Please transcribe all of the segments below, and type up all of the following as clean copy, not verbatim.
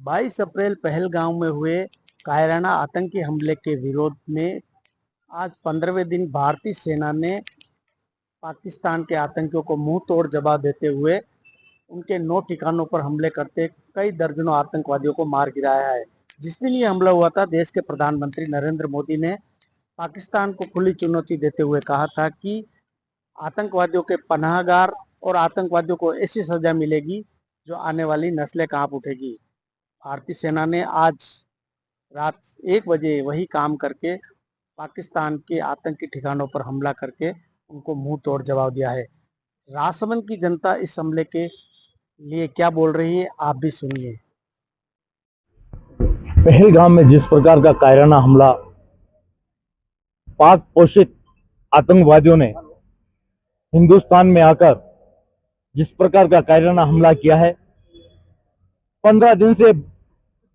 22 अप्रैल पहलगांव में हुए कायराना आतंकी हमले के विरोध में आज 15वें दिन भारतीय सेना ने पाकिस्तान के आतंकियों को मुंह तोड़ जवाब देते हुए उनके 9 ठिकानों पर हमले करते कई दर्जनों आतंकवादियों को मार गिराया है। जिस दिन ये हमला हुआ था, देश के प्रधानमंत्री नरेंद्र मोदी ने पाकिस्तान को खुली चुनौती देते हुए कहा था कि आतंकवादियों के पनाहगार और आतंकवादियों को ऐसी सजा मिलेगी जो आने वाली नस्लें कांप उठेगी। भारतीय सेना ने आज रात 1 बजे वही काम करके पाकिस्तान के आतंकी ठिकानों पर हमला करके उनको मुंह तोड़ जवाब दिया है। राजसमंद की जनता इस हमले के लिए क्या बोल रही है, आप भी सुनिए। पहलगाम में जिस प्रकार का कायराना हमला पाक पोषित आतंकवादियों ने हिंदुस्तान में आकर जिस प्रकार का कायराना हमला किया है, 15 दिन से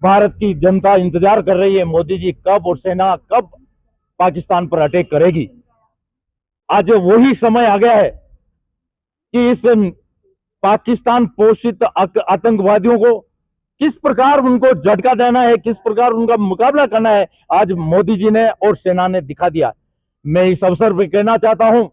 भारत की जनता इंतजार कर रही है मोदी जी कब और सेना कब पाकिस्तान पर अटैक करेगी। आज वही समय आ गया है कि इस पाकिस्तान पोषित आतंकवादियों को किस प्रकार उनको झटका देना है, किस प्रकार उनका मुकाबला करना है, आज मोदी जी ने और सेना ने दिखा दिया। मैं इस अवसर पर कहना चाहता हूं,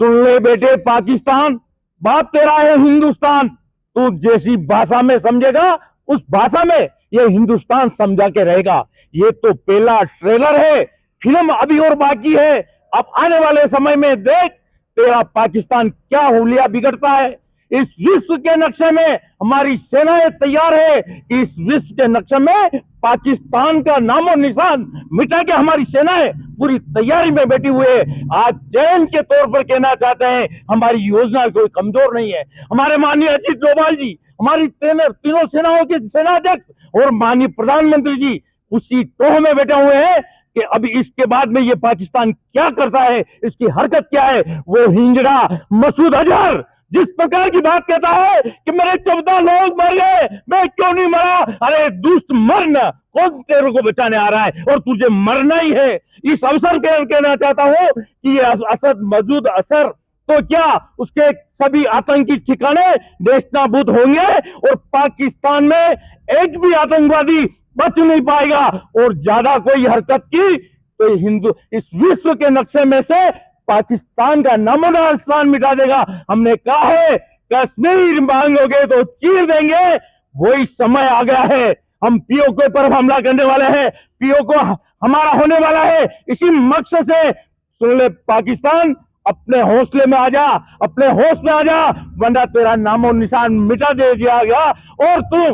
सुन ले बेटे पाकिस्तान, बाप तेरा है हिंदुस्तान। तू जैसी भाषा में समझेगा उस भाषा में ये हिंदुस्तान समझा के रहेगा। ये तो पहला ट्रेलर है, फिल्म अभी और बाकी है। अब आने वाले समय में देख तेरा पाकिस्तान क्या हुलिया बिगड़ता है। इस विश्व के नक्शे में हमारी सेनाएं तैयार है कि इस विश्व के नक्शे में पाकिस्तान का नामो निशान मिटा के हमारी सेनाएं पूरी तैयारी में बैठी हुई है। आज चैलेंज के तौर पर कहना चाहते हैं, हमारी योजना कोई कमजोर नहीं है। हमारे माननीय अजीत डोभाल जी, हमारी तीनों सेनाओं के सेनाध्यक्ष और माननीय प्रधानमंत्री जी उसी टोह में बैठे हुए हैं कि अभी इसके बाद में ये पाकिस्तान क्या करता है, इसकी हरकत क्या है। वो हिंजड़ा मसूद अजहर जिस प्रकार की बात कहता है कि मेरे 14 लोग मर गए, मैं क्यों नहीं मरा। अरे दुष्ट मरना, कौन तेरे को बचाने आ रहा है, और तुझे मरना ही है। इस अवसर के कहना चाहता हूं कि ये असद मसूद अजहर तो क्या उसके सभी आतंकी ठिकाने नेस्तनाबूद होंगे और पाकिस्तान में एक भी आतंकवादी बच नहीं पाएगा। और ज्यादा कोई हरकत की तो हिंदू इस विश्व के नक्शे में से पाकिस्तान का नमूना स्थान मिटा देगा। हमने कहा है कश्मीर मांगोगे तो चीर देंगे, वही समय आ गया है। हम पीओके पर हमला करने वाले हैं, पीओके हमारा होने वाला है। इसी मकसद से सुन ले पाकिस्तान, अपने हौसले में आ जा, अपने होश में आ जा, वरना तेरा नामो निशान मिटा दे दिया गया। और तू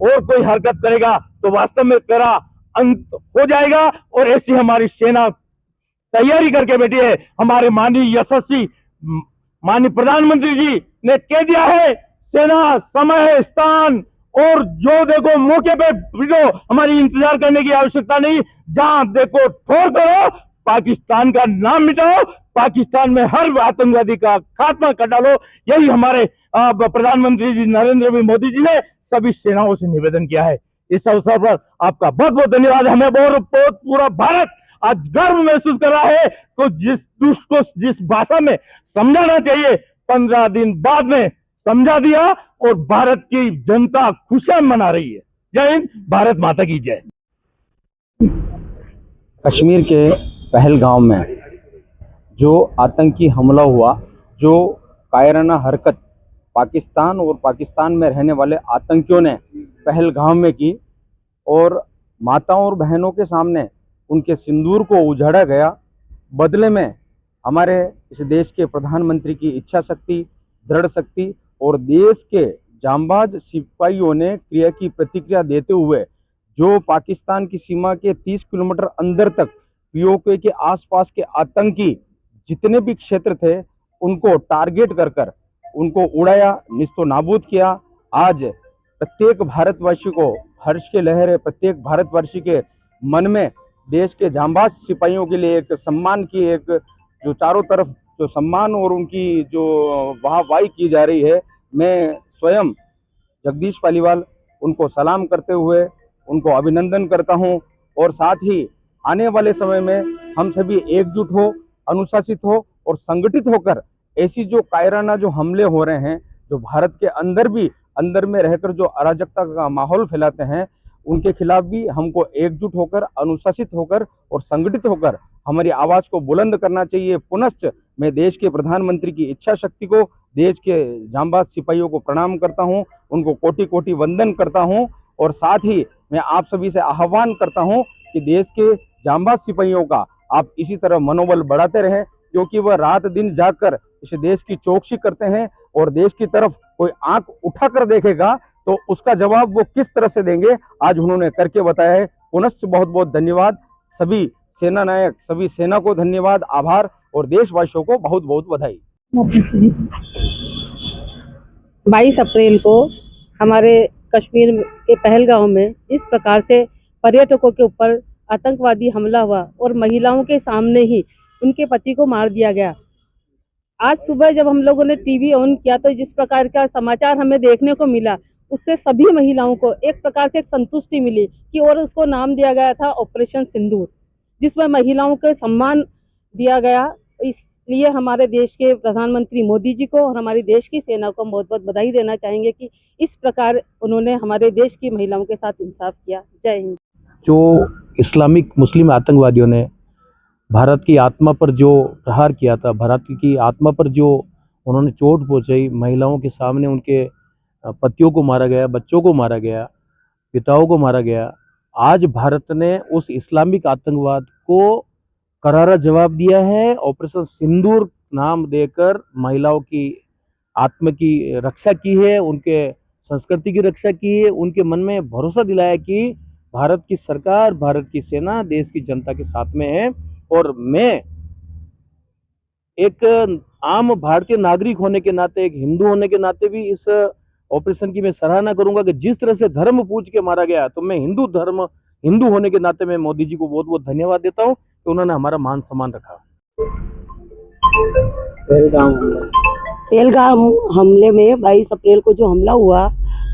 और कोई हरकत करेगा तो वास्तव में तेरा अंत हो जाएगा। और ऐसी हमारी सेना तैयारी करके बैठी है। हमारे माननीय यशस्वी माननीय प्रधानमंत्री जी ने कह दिया है, सेना समय स्थान और जो देखो मौके पे भिड़ो, हमारी इंतजार करने की आवश्यकता नहीं। जहां देखो ठोर करो, पाकिस्तान का नाम मिटाओ, पाकिस्तान में हर आतंकवादी का खात्मा कर डालो। यही हमारे प्रधानमंत्री जी नरेंद्र मोदी जी ने सभी सेनाओं से निवेदन किया है। इस अवसर पर आपका बहुत बहुत धन्यवाद। हमें बहुत पूरा भारत आज गर्व महसूस कर रहा है। तो जिस दुष्ट को जिस भाषा में समझाना चाहिए, 15 दिन बाद में समझा दिया और भारत की जनता खुशियां मना रही है। जय हिंद, भारत माता की जय। कश्मीर के पहलगाम में जो आतंकी हमला हुआ, जो कायराना हरकत पाकिस्तान और पाकिस्तान में रहने वाले आतंकियों ने पहलगाम में की और माताओं और बहनों के सामने उनके सिंदूर को उजाड़ा गया, बदले में हमारे इस देश के प्रधानमंत्री की इच्छा शक्ति, दृढ़ शक्ति और देश के जांबाज सिपाहियों ने क्रिया की प्रतिक्रिया देते हुए जो पाकिस्तान की सीमा के 30 किलोमीटर अंदर तक पीओके के आसपास के आतंकी जितने भी क्षेत्र थे उनको टारगेट कर कर उनको उड़ाया, निस्तो नाबूद किया। आज प्रत्येक भारतवासी को हर्ष की लहर है। प्रत्येक भारतवासी के मन में देश के जांबाज सिपाहियों के लिए एक सम्मान की एक जो चारों तरफ जो सम्मान और उनकी जो वाहवाही की जा रही है, मैं स्वयं जगदीश पालीवाल उनको सलाम करते हुए उनको अभिनंदन करता हूं। और साथ ही आने वाले समय में हम सभी एकजुट हो, अनुशासित हो और संगठित होकर ऐसी जो कायराना जो हमले हो रहे हैं, जो भारत के अंदर भी अंदर में रहकर जो अराजकता का माहौल फैलाते हैं, उनके खिलाफ भी हमको एकजुट होकर, अनुशासित होकर और संगठित होकर हमारी आवाज को बुलंद करना चाहिए। पुनश्च मैं देश के प्रधानमंत्री की इच्छा शक्ति को, देश के जांबाज सिपाहियों को प्रणाम करता हूं, उनको कोटि कोटि वंदन करता हूं और साथ ही मैं आप सभी से आह्वान करता हूं कि देश के जांबाज सिपाहियों का आप इसी तरह मनोबल बढ़ाते रहें, क्योंकि वह रात दिन जागकर इस देश की चौकसी करते हैं और देश की तरफ कोई आंख उठाकर देखेगा तो उसका जवाब वो किस तरह से देंगे, आज उन्होंने करके बताया है। पुनश्च बहुत बहुत धन्यवाद सभी सेना नायक, सभी सेना को धन्यवाद, आभार और देशवासियों को बहुत बहुत बधाई। 22 अप्रैल को हमारे कश्मीर के पहलगांव में जिस प्रकार से पर्यटकों के ऊपर आतंकवादी हमला हुआ और महिलाओं के सामने ही उनके पति को मार दिया गया। आज सुबह जब हम लोगों ने टीवी ऑन किया तो जिस प्रकार का समाचार हमें देखने को मिला, उससे सभी महिलाओं को एक प्रकार से एक संतुष्टि मिली कि और उसको नाम दिया गया था ऑपरेशन सिंदूर, जिसमें महिलाओं को सम्मान दिया गया। इसलिए हमारे देश के प्रधानमंत्री मोदी जी को और हमारी देश की सेना को बहुत बहुत बधाई देना चाहेंगे कि इस प्रकार उन्होंने हमारे देश की महिलाओं के साथ इंसाफ किया। जय हिंद। जो इस्लामिक मुस्लिम आतंकवादियों ने भारत की आत्मा पर जो प्रहार किया था, भारत की आत्मा पर जो उन्होंने चोट पहुंचाई, महिलाओं के सामने उनके पतियों को मारा गया, बच्चों को मारा गया, पिताओं को मारा गया। आज भारत ने उस इस्लामिक आतंकवाद को करारा जवाब दिया है। ऑपरेशन सिंदूर नाम देकर महिलाओं की आत्मा की रक्षा की है, उनके संस्कृति की रक्षा की है, उनके मन में भरोसा दिलाया कि भारत की सरकार, भारत की सेना देश की जनता के साथ में है। और मैं एक आम भारतीय नागरिक होने के नाते, एक हिंदू होने के नाते भी इस ऑपरेशन की मैं सराहना करूंगा कि जिस तरह से धर्म पूछ के मारा गया, तो मैं हिंदू होने के नाते मैं मोदी जी को बहुत बहुत धन्यवाद देता हूं कि उन्होंने हमारा मान सम्मान रखा। पहलगाम हमले में 22 अप्रैल को जो हमला हुआ,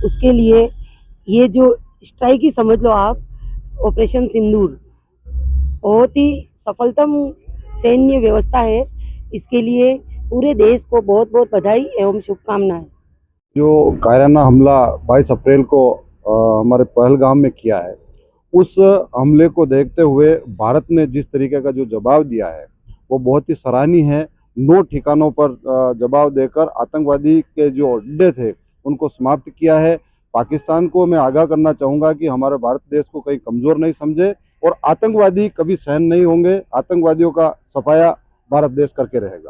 उसके लिए ये जो स्ट्राइक ही समझ लो आप, ऑपरेशन सिंदूर बहुत ही सफलतम सैन्य व्यवस्था है। इसके लिए पूरे देश को बहुत बहुत बधाई एवं शुभकामनाएं। जो कायराना हमला 22 अप्रैल को हमारे पहलगाम में किया है, उस हमले को देखते हुए भारत ने जिस तरीके का जो जवाब दिया है वो बहुत ही सराहनीय है। 9 ठिकानों पर जवाब देकर आतंकवादी के जो अड्डे थे उनको समाप्त किया है। पाकिस्तान को मैं आगाह करना चाहूँगा कि हमारे भारत देश को कहीं कमज़ोर नहीं समझे और आतंकवादी कभी सहन नहीं होंगे। आतंकवादियों का सफाया भारत देश करके रहेगा।